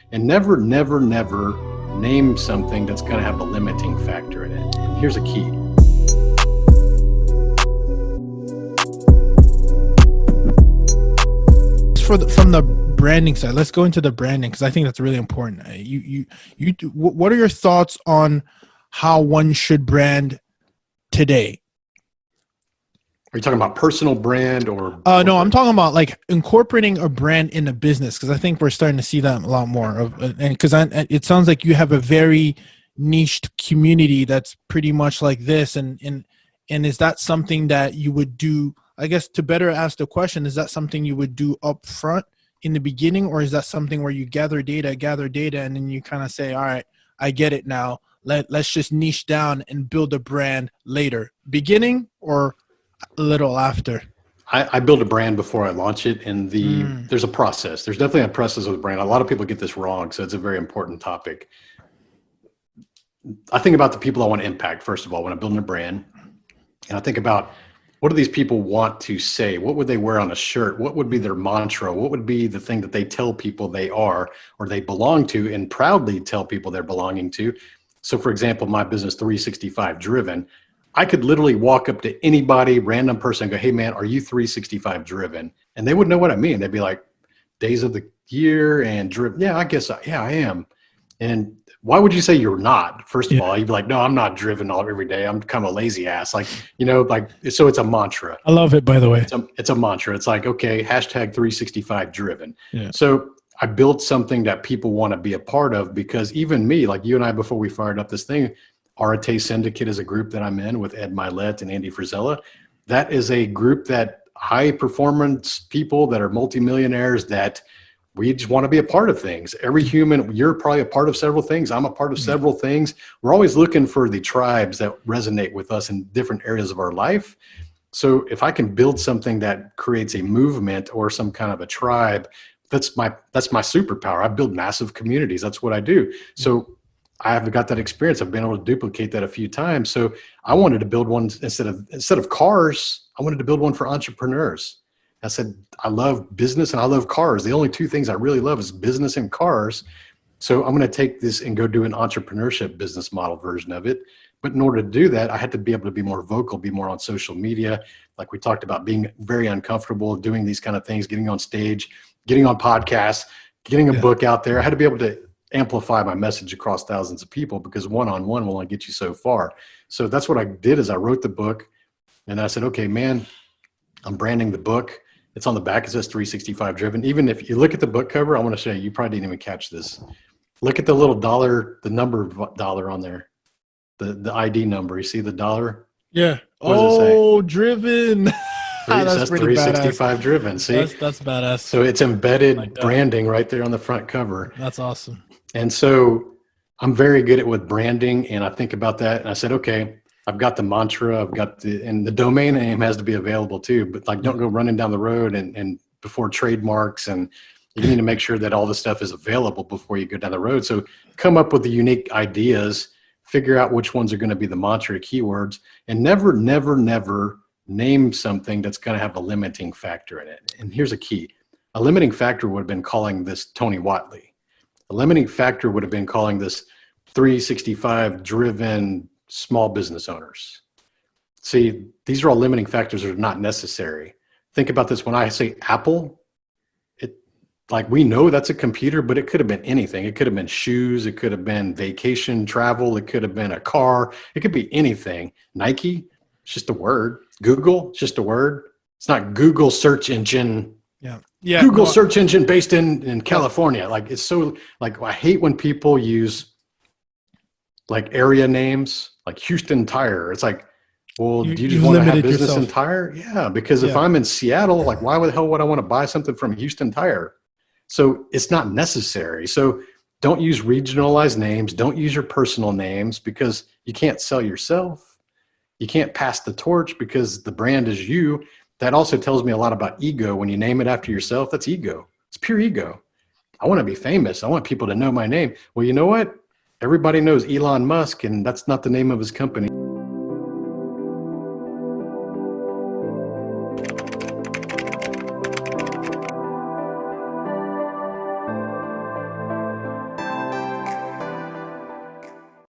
And never, never, never name something that's going to have a limiting factor in it. And here's a key. From the branding side, let's go into the branding, because I think that's really important. What are your thoughts on how one should brand today? Are you talking about personal brand or? No, I'm talking about like incorporating a brand in a business, because I think we're starting to see that a lot more. And because it sounds like you have a very niched community that's pretty much like this. And is that something that you would do? I guess to better ask the question, is that something you would do up front in the beginning, or is that something where you gather data, and then you kind of say, all right, I get it now. Let's just niche down and build a brand later, beginning or a little after? I build a brand before I launch it, and there's a process. There's definitely a process with a brand. A lot of people get this wrong, so it's a very important topic. I think about the people I want to impact, first of all, when I'm building a brand. And I think about, what do these people want to say? What would they wear on a shirt? What would be their mantra? What would be the thing that they tell people they are or they belong to and proudly tell people they're belonging to? So for example, my business, 365 Driven, I could literally walk up to anybody, random person, and go, hey man, are you 365 driven? And they would know what I mean. They'd be like, days of the year and driven. Yeah, I guess, yeah, I am. And why would you say you're not? First of all, you'd be like, no, I'm not driven every day. I'm kind of a lazy ass. Like, so it's a mantra. I love it, by the way. It's a mantra. It's like, okay, hashtag 365 driven. Yeah. So I built something that people want to be a part of, because even me, like you and I, before we fired up this thing, Arate Syndicate is a group that I'm in with Ed Milet and Andy Frisella. That is a group that high performance people that are multimillionaires that we just want to be a part of things. Every human, you're probably a part of several things. I'm a part of several things. We're always looking for the tribes that resonate with us in different areas of our life. So if I can build something that creates a movement or some kind of a tribe, that's my superpower. I build massive communities. That's what I do. So I have got that experience. I've been able to duplicate that a few times. So I wanted to build one instead of cars. I wanted to build one for entrepreneurs. I said, I love business and I love cars. The only two things I really love is business and cars. So I'm going to take this and go do an entrepreneurship business model version of it. But in order to do that, I had to be able to be more vocal, be more on social media. Like we talked about, being very uncomfortable doing these kind of things, getting on stage, getting on podcasts, getting a book out there. I had to be able to amplify my message across thousands of people, because one-on-one will only get you so far. So that's what I did, is I wrote the book and I said, okay, man, I'm branding the book. It's on the back. It says 365 Driven. Even if you look at the book cover, I want to show you, you probably didn't even catch this. Look at the little dollar, the number of dollar on there, the ID number. You see the dollar? Yeah. What does it say? Oh, driven. That's 365 badass. Driven. See? That's badass. So it's embedded branding right there on the front cover. That's awesome. And so I'm very good at with branding, and I think about that. And I said, okay, I've got the mantra, and the domain name has to be available too, but like, don't go running down the road and before trademarks, and you need to make sure that all the stuff is available before you go down the road. So come up with the unique ideas, figure out which ones are going to be the mantra keywords, and never, never, never name something that's going to have a limiting factor in it. And here's a key. A limiting factor would have been calling this Tony Whatley. A limiting factor would have been calling this 365 Driven small business owners. See, these are all limiting factors that are not necessary. Think about this. When I say Apple, like, we know that's a computer, but it could have been anything. It could have been shoes. It could have been vacation, travel. It could have been a car. It could be anything. Nike, it's just a word. Google, it's just a word. It's not Google search engine. Yeah. Google search engine based in California. Like, it's so, like, I hate when people use like area names, like Houston Tire. It's like, well, do you just want to have business in tire? Yeah, because if I'm in Seattle, like, why the hell would I want to buy something from Houston Tire? So it's not necessary. So don't use regionalized names. Don't use your personal names, because you can't sell yourself. You can't pass the torch because the brand is you. That also tells me a lot about ego. When you name it after yourself, that's ego. It's pure ego. I want to be famous. I want people to know my name. Well, you know what? Everybody knows Elon Musk, and that's not the name of his company.